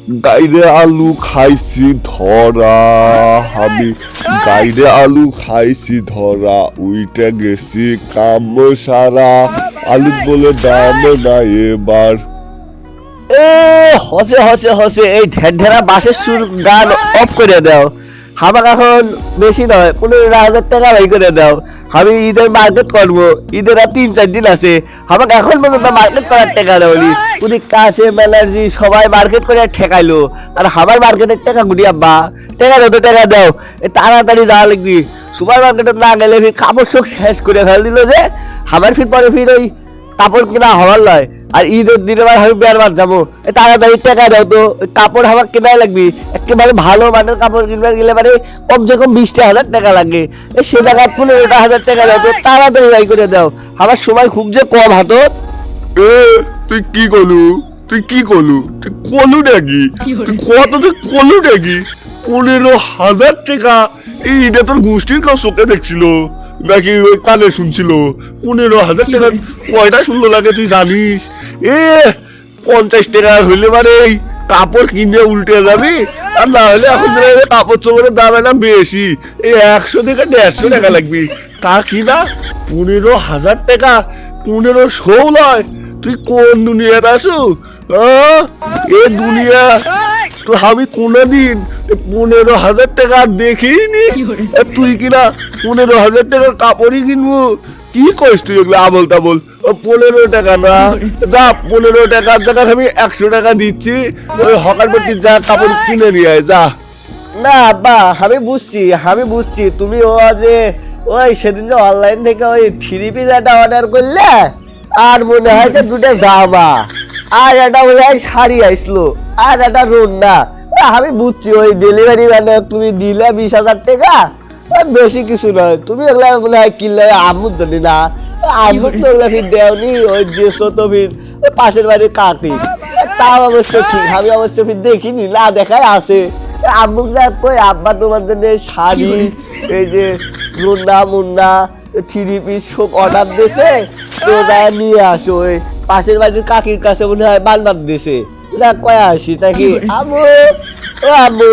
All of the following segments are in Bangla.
গাইরে আলু খাইছি ধরা, আমি গাইরে আলু খাইছি ধরা, উইটা গেছি কাম সারা, আলু বলে দাম নাই এবার। এ হসে হসে হসে এই ঢেরঢেরা বাসের সুর গান অফ করে দাও। আমার এখন বেশি নয় 15,000 টাকা বাই করে দাও। আমি ঈদের মার্কেট করবো, ঈদের আর 3-4 দিন আছে। আমাকে এখন পর্যন্ত মার্কেট করার টাকা দেওনি। উনি কাশে ম্যানার্জি সবাই মার্কেট করে ঠেকাইলো, আর আমার মার্কেটের টাকা গুটি আব্বা। টাকা দাও তো, টাকা দাও, তাড়াতাড়ি যাওয়া লাগবি। সুপার মার্কেটে না গেলে ফির কাপড় সব শেষ করে ফেল দিল যে। আমার ফির পরে ফির ওই কাপড় কিনা হওয়ার নয়। আর ঈদের দিনে আমি বিয়ার বার যাবো, তাড়াতাড়ি টাকা দাও তো। কাপড় আমার কেনাই লাগবি, একেবারে ভালো মানের কাপড় কিনবার গেলে মানে কমসে কম 20,000 টাকা লাগে। সে টাকা 15,000 টাকা দাও তো, তাড়াতাড়ি বাই করে দাও। আমার সময় খুব যে কম হাতো। এ তুই কি করলু, তুই কি করলু, তুই কলু নাকি, তুই কত তুই কলু নাকি? 15,000 টাকা? এইটা তোর গোষ্ঠীর কাউ চোখে দেখছিল নাকি ওই কানে শুনছিল? 15,000 টাকা কয়টা শুনলো লাগে তুই জানিস? 50 টাকা হইলে মানে এই কাপড় কিনে উল্টে যাবি। আর না হলে এখন কাপড় চোপড়ের দাম এলাম বেশি, এই 100 থেকে 150 টাকা লাগবি। তা কি না 15,000 টাকা? 1500 নয়। তুই কোন দুনিয়াতে আসু? এ দুনিয়া তো আমি কোনোদিন 15,000 টাকা দেখিনি। তুই কিনা 15,000 টাকার কাপড়ই কিনবো? কি কইস তুই এগুলো আবল তাবল? 15 টাকা না, যা 15 টাকার জায়গায় আমি 100 টাকা দিচ্ছি, ওই হকার পট্টির যা কাপড় কিনে নিয়ে আয় যা। না আব্বা, আমি বুঝছি তুমি ও যে ওই সেদিন যে অনলাইন থেকে ওই 3 পিস একটা অর্ডার করলে, আর মনে হয় যে 2টা জামা, আর একটা মনে হয় শাড়ি আসলো, আর একটা রোনা। আমি বুঝছি ওই ডেলিভারি মানে তুমি দিলে 20,000 টাকা, বেশি কিছু নয়। তুমি এগুলা মনে হয় কিনলে আমুদ জানি না, আমুদ তো ওগুলা ফির দেওনি, ওই দেশ তো ফির ওই পাশের বাড়ির কাটি। তাও অবশ্য ঠিক, আমি অবশ্য ফির দেখিনি, না দেখাই আছে। আম্মুক যা কই আব্বা তোমার জন্য শাড়ি, এই যে রুন্না মুন্না 3 পিস সব অর্ডার দিয়েছে, তো যা নিয়ে আসো। ওই পাশের বাড়ির কাকির কাছে মনে হয় বালবাদ দিয়েছে, যা কয়ে আসি নাকি। আম্মু, ও আম্মু,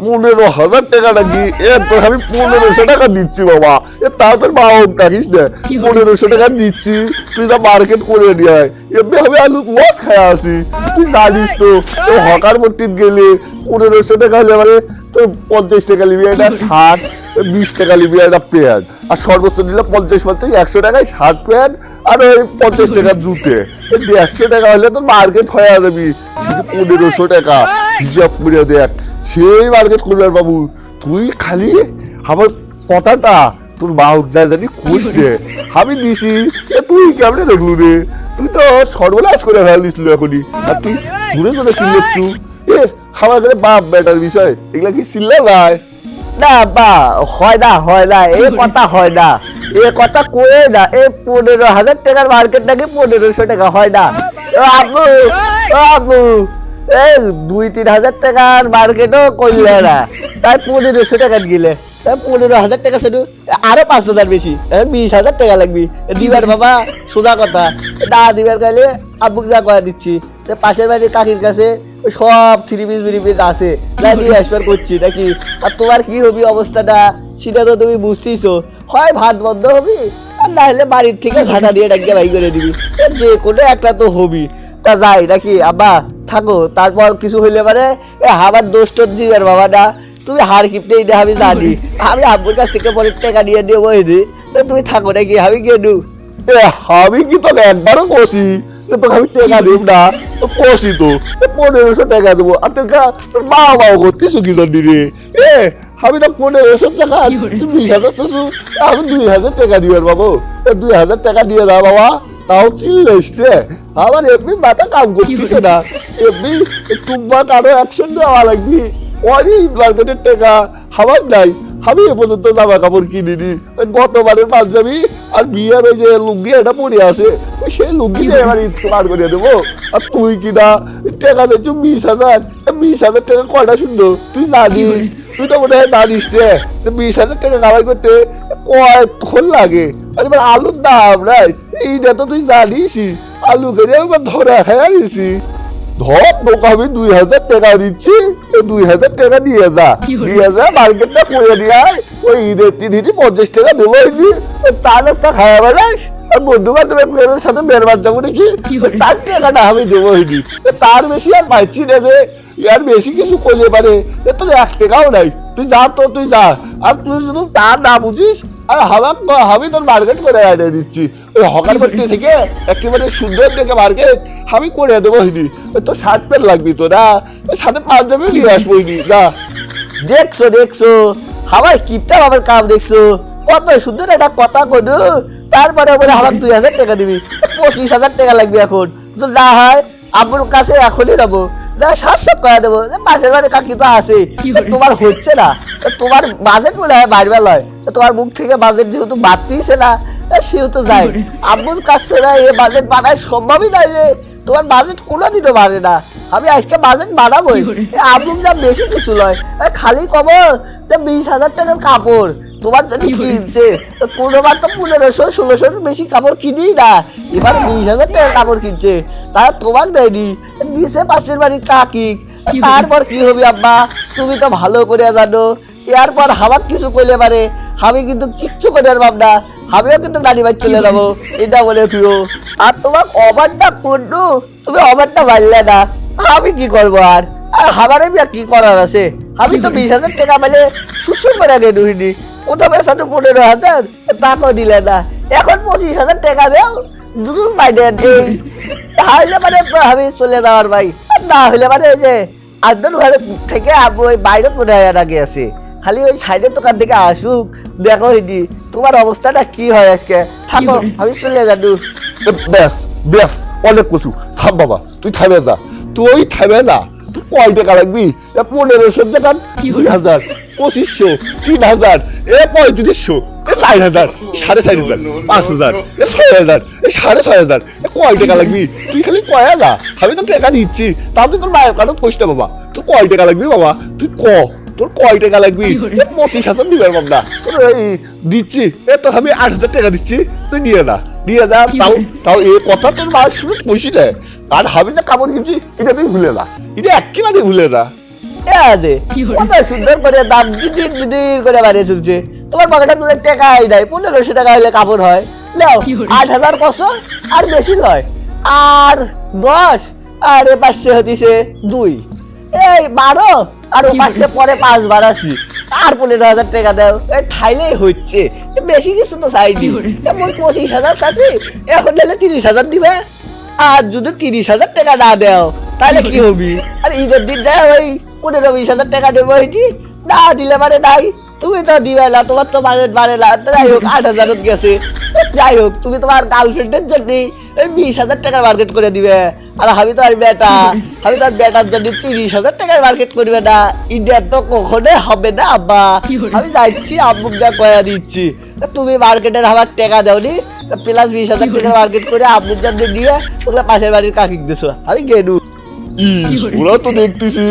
15,000 টাকা নাকি? তো আমি 1500 টাকা দিচ্ছি বাবা। তা তোর মা কাকিস না, 1500 টাকা দিচ্ছি, তুই যা মার্কেট করে নিয়ে আয়। এমনি আমি আলু লস খায় আসি, তুই জানিস তো। হকার মট্টিত গেলে 1500 টাকা হলে মানে তোর 50 টাকা নিবি একটা শার্ট, 20 টাকা নিবি একটা প্যান্ট, আর সর্বোচ্চ নিলে 50 100 টাকায় শার্ট প্যান্ট, আর ওই 50 টাকা জুতে। 150 টাকা হলে তোর মার্কেট হয়ে যাবি। শুধু 1500 টাকা হিসাব করে দেখ, সেই মার্কেট করবে বাবু। তুই খালি আমার কথাটা তোর মা যা জানি খুশ রে, আমি দিছি। তুই কেমনে দেখলু রে? তুই তো সর্বনাশ করে ফেলিসলি এখনই। আর তুই জুড়ে জুড়ে চিনলে একটু আমার কাছে বাপ বেটার বিষয়, এগুলা কি চিনলে যায়? না বা হয় না, এই কথা হয় না, এ কথা কয়ে না। এই 15,000 টাকার মার্কেট নাকি 1500 টাকা হয় না। ও আব্বু, ও আব্বু, এই 2-3 হাজার টাকার মার্কেটও করলে না, তাই 1500 টাকা গেলে 15,000 টাকা শুধু, আরো 5,000 বেশি, 20,000 টাকা লাগবে দিবার বাবা। সোজা কথা, না দিবার গেলে আব্বুকে যা করে দিচ্ছি। পাশের বাড়ির কাকির কাছে সব 3 পিস আছে, নিয়ে আসবার করছি নাকি। আর তোমার কি হবি অবস্থাটা সেটা তো তুমি বুঝতেইছো। হয় ভাত বন্ধ হবি, আর না হলে বাড়ির থেকে ঘাটা দিয়ে ডাকিয়ে বাই করে দিবি, যে কোনো একটা তো হবি। তা যাই নাকি আব্বা, থাকো। তারপর কিছু হইলে মানে আমার দোষ টোষ দিবেন বাবা না, তুমি হার কিপটে এটা আমি জানি। আমি আব্বুর কাছ থেকে পরে টাকা নিয়ে দেবো, তুমি থাকো নাকি, আমি গেলু। আমি কি তোকে একবারও কষি যে তোকে আমি টাকা দেব না? তো কষি তো 1500 টাকা দেবো, আর টাকা তোর মা বাবা করতেছো কি জানি রে? আমি তো 1500 টাকা, তুই 20,000 চাচ্ছু, আমি 2,000 টাকা দিবার বাবু। 2,000 টাকা দিয়ে দাও বাবা, তাও চিল্লিস রে। আমার এমনি মাথা কাম করতেছে না, এমনি টুকবাক আরো অ্যাকশন দেওয়া লাগবি। অনেক মার্কেটের টাকা আমার নাই, আমি এ পর্যন্ত জামা কাপড় কিনিনি। গতবারের পাঞ্জাবি আর বিয়ের ওই যে লুঙ্গি এটা পরে আছে, সেই লুঙ্গি নিয়ে এবার ঈদ পার করে দেবো। আর তুই কিনা টাকা দিচ্ছ 20,000, 20,000 টাকা কয়টা শুনলো তুই জানিস? তুই তো মনে হয় জানিস রে যে 20,000 টাকা কামাই করতে কয়ক্ষণ লাগে। আর এবার আলুর দাম নাই, এইটা তো তুই জানিসই। আলু করে এবার ধরা খেয়ে গেছি। ধর তোকে আমি 2000 টাকা দিচ্ছি, 2000 টাকা নিয়ে যা, নিয়ে যা মার্কেটটা করে নিয়ে আয়। ওই ঈদের দিনই 50 টাকা দেবো, চা নাস্তা খাওয়া বেড়াস আর বন্ধু বান্ধবের সাথে বেরবার যাবো নাকি, তার টাকাটা আমি দেবো হইনি। তার বেশি আর পাইছি না যে, আর বেশি কিছু করলে পারে তোর 1 টাকাও নাই। তুই যা, তো তুই যা। আর তুই শুধু তা না বুঝিস, আর আমি তোর মার্কেট করে এনে দিচ্ছি। ওই হকার বাড়ি থেকে একেবারে সুন্দর দেখে মার্কেট আমি করে দেবো হইনি। তোর শার্ট প্যান্ট লাগবি তো না, সাথে পাঞ্জাবি নিয়ে আসবো হইনি, যা। দেখছো দেখছো আমার কিপটা বাবার কাম দেখছো, কত সুন্দর একটা কথা কইলো। তারপরে বলে আমার 2000 টাকা দিবি, 25,000 টাকা লাগবে এখন। যদি না হয় আব্বুর কাছে এখনই যাবো, যা সাত করে দেবো। পাশের বাড়ি কাকি তো আছে, তোমার হচ্ছে না, তোমার বাজেট মনে হয় বাড়বে লয়, তোমার মুখ থেকে বাজেট যেহেতু বাড়তিছে না, সেহেতু যাই। আব্বুর কাছে না এ বাজেট বাড়ায় সম্ভবই নয় যে, তোমার বাজেট কোনোদিনও বাড়ে না। আমি আজকে বাজেট বাড়াবোই। আব্বুক যা বেশি কিছু লয়, খালি কব যে 20,000 টাকার কাপড় তোমার যদি কিনছে, কোনোবার তো 1500-1600 বেশি কাপড় কিনি না, এবার 20,000 টাকার কাপড় কিনছে, তারা তোমার দেয়নি, দিছে পাশের বাড়ির কাকি। তারপর কি হবে আব্বা, তুমি তো ভালো করে জানো। এরপর আমার কিছু করলে পারে আমি কিন্তু কিচ্ছু করে পারব না, আমিও কিন্তু গাড়ি বাইক চলে যাবো, এটা বলে তুইও। আর তোমার অবারটা করলো, তুমি অবারটা বাড়লে না, আমি কি করবো আর আমারে কি করার আছে। আমি তো 20,000 টাকা পেলে সুসুর করে আগে ঢুকিনি, প্রথমে সাথে 15,000 টাকাও দিলে না, এখন 25,000 টাকা দেও দুজন বাইরে নেই। তাহলে মানে আমি চলে যাওয়ার ভাই, না হলে মানে ওই যে আদর ঘরে থেকে ওই বাইরে 15,000 টাকা আছে, খালি ওই সাইডের দোকান থেকে আসুক, দেখো হইনি তোমার অবস্থাটা কি হয় আজকে। থাকো আমি চলে যাবো। ব্যাস ব্যাস, অনেক কিছু থাম বাবা, তুই থামে যা, তুই থামে যা। তুই কয় টাকা লাগবি? 1500 টাকা, 2,000, 2500, 3,000, 3500, 4,000, 4,500, 5,000, 6,000, 6,500, কয় টাকা লাগবি? তুই খালি কয় না, আমি তো টাকা দিচ্ছি, তাও তুই তোর মায়ের কাছে কইস না বাবা। তুই কয় টাকা লাগবি বাবা, তুই তোর কয় টাকা লাগবি? 25,000 দিবেন বাবা, তোর দিচ্ছি, তো আমি 8,000 টাকা দিচ্ছি, তুই নিয়ে যা, নিয়ে যা। তাও এই কথা তোর মার শুনে কইছি না, আর আমি যে কাপড় কিনছি এটা তুই ভুলে যা, এটা একেবারে ভুলে যা। কত সুন্দর করে দাম দিদির দিদির করে বাড়িয়ে চলছে, তোমার পকেটে তুলে টাকাই নাই, 1500 টাকা হলে কাপড় হয়। নাও 8,000 কষ্ট, আর বেশি নয়, আর 10, আর এ পাশে হতিছে 2, এই 12, আর ও পাশে পরে 5 বার আসি, আর 15,000 টাকা দাও, এই খাইলেই হচ্ছে, বেশি কিছু তো চাইনি। এমন 25,000 চাচ্ছি, এখন দিলে 30,000 দিবে। আর যদি 30,000 টাকা না দেও তাহলে কি হবি? আর ঈদের দিন যায় ওই 15-20,000 টাকা দেবো, হইটি না দিলে মানে নাই। তুমি তো দিবে না, তোমার তো বাজেট বাড়ে না, যাই হোক 8,000 গেছে। যাই হোক তুমি তোমার গার্লফ্রেন্ডের জন্য ওই 20,000 টাকার মার্কেট করে দিবে, আর আমি তো আর বেটা, আমি তো আর বেটার জন্য 30,000 টাকার মার্কেট করবে না, ইন্ডিয়ার তো কখনোই হবে না আব্বা। আমি যাচ্ছি, আব্বুক যা কয়া দিচ্ছি, তুমি মার্কেটের আমার টাকা দাওনি, প্লাস 20,000 টাকার মার্কেট করে আব্বুর জন্য নিয়ে ওগুলো পাশের বাড়ির কাকিক দিছো, আমি গেলু। ওরা তো দেখতেছি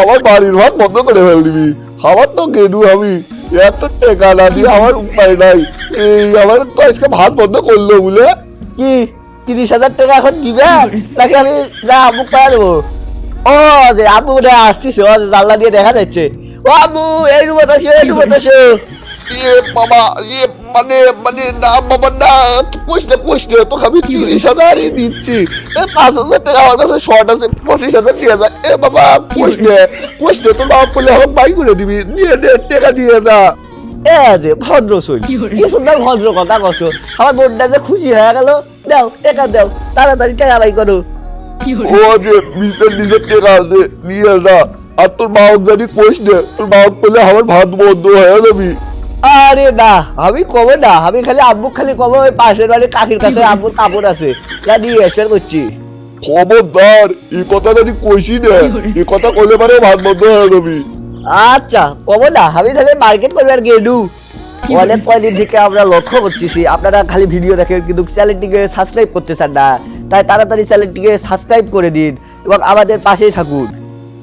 আমার বাড়ির ভাত বন্ধ করে ফেল দিবি, আমার তো গেলু, আমি এত টাকা না দিয়ে আমার উপায় নাই, এই আমার তো আজকে ভাত বন্ধ করলো বলে। কি 30,000 টাকা এখন দিবে নাকি আমি যা আব্বু পাই দেবো? ও যে আব্বু আসতেছে, ও জানলা দিয়ে দেখা যাচ্ছে, ও আব্বু এই রুমত আসো, এই রুমত আসো। বাবা মানে মানে না বাবা না, কইস না তোকে আমি 30,000 দিচ্ছি, 5,000 টাকা আমার কাছে শর্ট আছে, 25,000 দিয়ে যা। বাবা কইস না তোর বাবা বললে আমার বাই করে দিবি, নিয়ে টাকা দিয়ে যা। যে ভদ্র সই, কি সুন্দর ভদ্র কথা কছো, আমার বোনটা যে খুশি হয়ে গেল। দাও টাকা দাও, তাড়াতাড়ি টাকা বাই করো। ও যে মিস্টার নিজের টাকা আছে, নিয়ে যা। আর তোর বাবা জানি কইস না, তোর বাবা বললে আমার ভাত বন্ধ হয়ে যাবি। আরে না, আমি কবে না, আমি খালি আব্বু খালি কবে ওই পাশের বাড়ির কাকির কাছে আব্বুর কাপড় আছে, যা নিয়ে এসে করছি। খবরদার এই কথা জানি কইসি না, এই কথা কইলে পারে ভাত বন্ধ হয়ে যাবি। আচ্ছা কবে না, আমি তাহলে মার্কেট করবো আর গেলু। অনেক কয়দিন থেকে আমরা লক্ষ্য করতেছি আপনারা খালি ভিডিও দেখেন কিন্তু চ্যানেলটিকে সাবস্ক্রাইব করতে চান না, তাই তাড়াতাড়ি চ্যানেলটিকে সাবস্ক্রাইব করে দিন এবং আমাদের পাশেই থাকুন।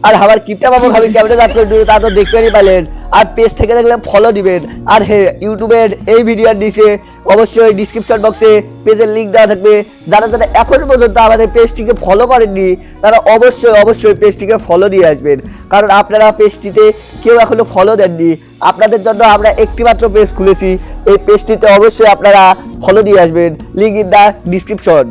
আর আমার কিপটা বাবু আমি ক্যামেরা যাত করে তা তো দেখতেই পারলেন, আর পেজ থেকে দেখলে ফলো দিবেন, আর হে ইউটিউবের এই ভিডিওর নিচে অবশ্যই ডিসক্রিপশন বক্সে পেজের লিঙ্ক দেওয়া থাকবে। যারা যারা এখনো পর্যন্ত আমাদের পেজটিকে ফলো করেননি তারা অবশ্যই পেজটিকে ফলো দিয়ে আসবেন, কারণ আপনারা পেজটিতে কেউ এখনো ফলো দেননি। আপনাদের জন্য আমরা একটি মাত্র পেজ খুলেছি, এই পেজটিতে অবশ্যই আপনারা ফলো দিয়ে আসবেন। Link in the description.